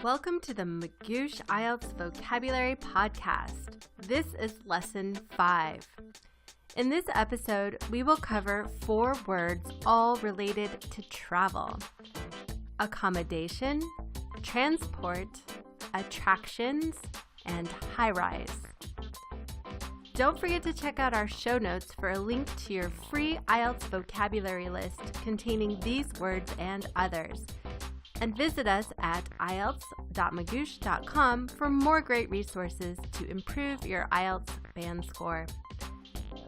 Welcome to the Magoosh IELTS Vocabulary Podcast. This is Lesson 5. In this episode, we will cover 4 words all related to travel: accommodation, transport, attractions, and high-rise. Don't forget to check out our show notes for a link to your free IELTS vocabulary list containing these words and others. And visit us at ielts.magoosh.com for more great resources to improve your IELTS band score.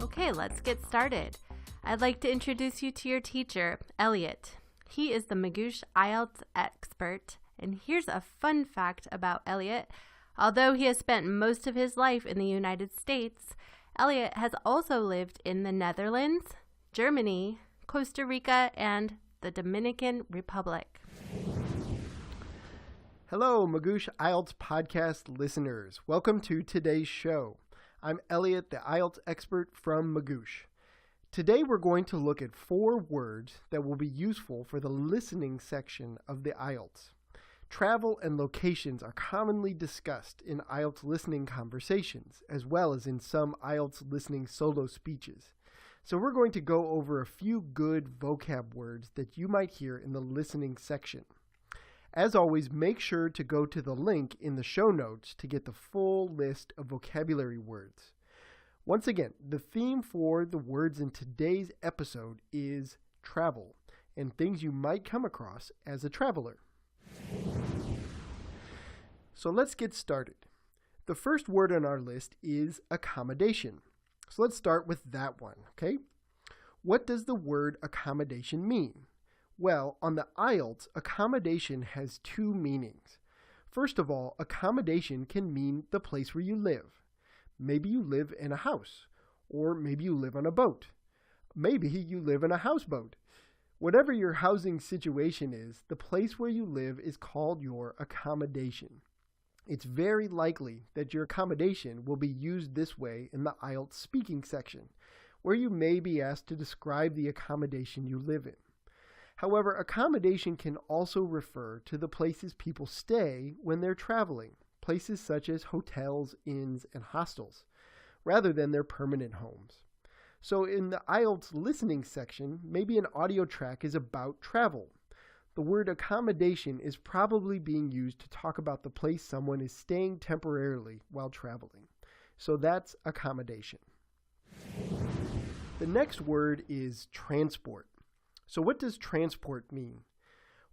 Okay, let's get started. I'd like to introduce you to your teacher, Eliot. He is the Magoosh IELTS expert, and here's a fun fact about Eliot. Although he has spent most of his life in the United States, Eliot has also lived in the Netherlands, Germany, Costa Rica, and the Dominican Republic. Hello, Magoosh IELTS podcast listeners. Welcome to today's show. I'm Eliot, the IELTS expert from Magoosh. Today we're going to look at 4 words that will be useful for the listening section of the IELTS. Travel and locations are commonly discussed in IELTS listening conversations, as well as in some IELTS listening solo speeches. So we're going to go over a few good vocab words that you might hear in the listening section. As always, make sure to go to the link in the show notes to get the full list of vocabulary words. Once again, the theme for the words in today's episode is travel and things you might come across as a traveler. So let's get started. The first word on our list is accommodation. So let's start with that one, okay? What does the word accommodation mean? Well, on the IELTS, accommodation has 2 meanings. First of all, accommodation can mean the place where you live. Maybe you live in a house, or maybe you live on a boat. Maybe you live in a houseboat. Whatever your housing situation is, the place where you live is called your accommodation. It's very likely that your accommodation will be used this way in the IELTS speaking section, where you may be asked to describe the accommodation you live in. However, accommodation can also refer to the places people stay when they're traveling, places such as hotels, inns, and hostels, rather than their permanent homes. So in the IELTS listening section, maybe an audio track is about travel. The word accommodation is probably being used to talk about the place someone is staying temporarily while traveling. So that's accommodation. The next word is transport. So what does transport mean?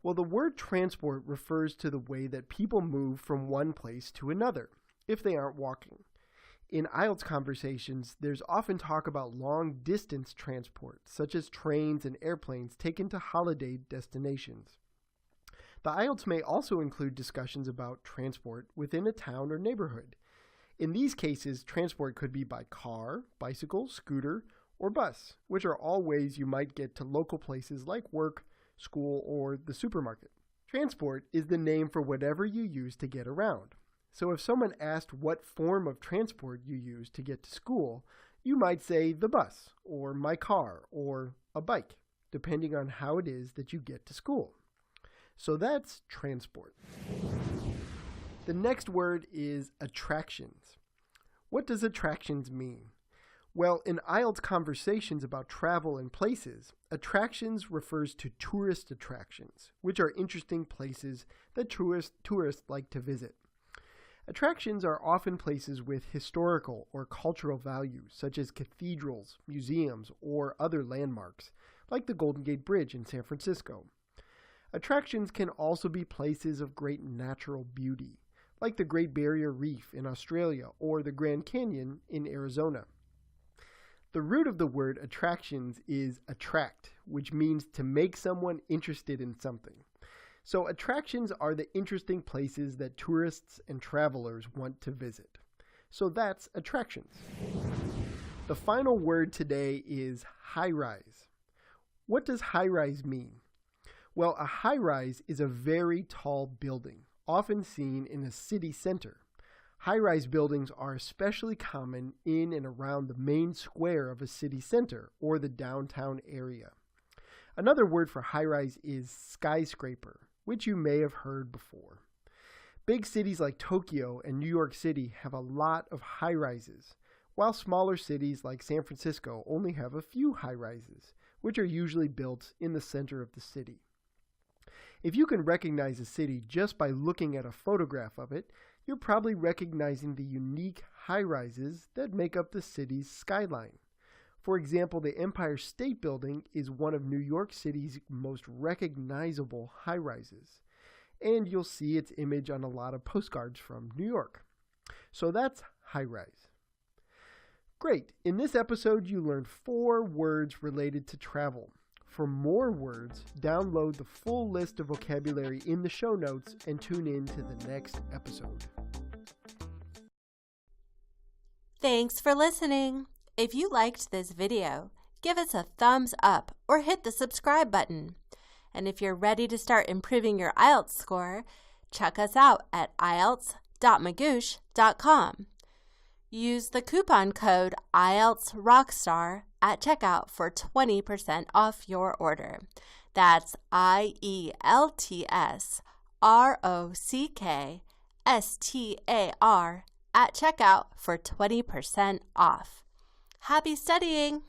Well, the word transport refers to the way that people move from one place to another, if they aren't walking. In IELTS conversations, there's often talk about long-distance transport, such as trains and airplanes taken to holiday destinations. The IELTS may also include discussions about transport within a town or neighborhood. In these cases, transport could be by car, bicycle, scooter, or bus, which are all ways you might get to local places like work, school, or the supermarket. Transport is the name for whatever you use to get around. So if someone asked what form of transport you use to get to school, you might say the bus, or my car, or a bike, depending on how it is that you get to school. So that's transport. The next word is attractions. What does attractions mean? Well, in IELTS conversations about travel and places, attractions refers to tourist attractions, which are interesting places that tourists like to visit. Attractions are often places with historical or cultural values, such as cathedrals, museums, or other landmarks, like the Golden Gate Bridge in San Francisco. Attractions can also be places of great natural beauty, like the Great Barrier Reef in Australia or the Grand Canyon in Arizona. The root of the word attractions is attract, which means to make someone interested in something. So attractions are the interesting places that tourists and travelers want to visit. So that's attractions. The final word today is high-rise. What does high-rise mean? Well, a high-rise is a very tall building, often seen in a city center. High-rise buildings are especially common in and around the main square of a city center or the downtown area. Another word for high-rise is skyscraper, which you may have heard before. Big cities like Tokyo and New York City have a lot of high-rises, while smaller cities like San Francisco only have a few high-rises, which are usually built in the center of the city. If you can recognize a city just by looking at a photograph of it, you're probably recognizing the unique high-rises that make up the city's skyline. For example, the Empire State Building is one of New York City's most recognizable high-rises, and you'll see its image on a lot of postcards from New York. So that's high-rise. Great. In this episode, you learned 4 words related to travel. For more words, download the full list of vocabulary in the show notes and tune in to the next episode. Thanks for listening. If you liked this video, give us a thumbs up or hit the subscribe button. And if you're ready to start improving your IELTS score, check us out at IELTS.magoosh.com. Use the coupon code IELTSRockstar at checkout for 20% off your order. That's IELTSRockstar at checkout for 20% off. Happy studying!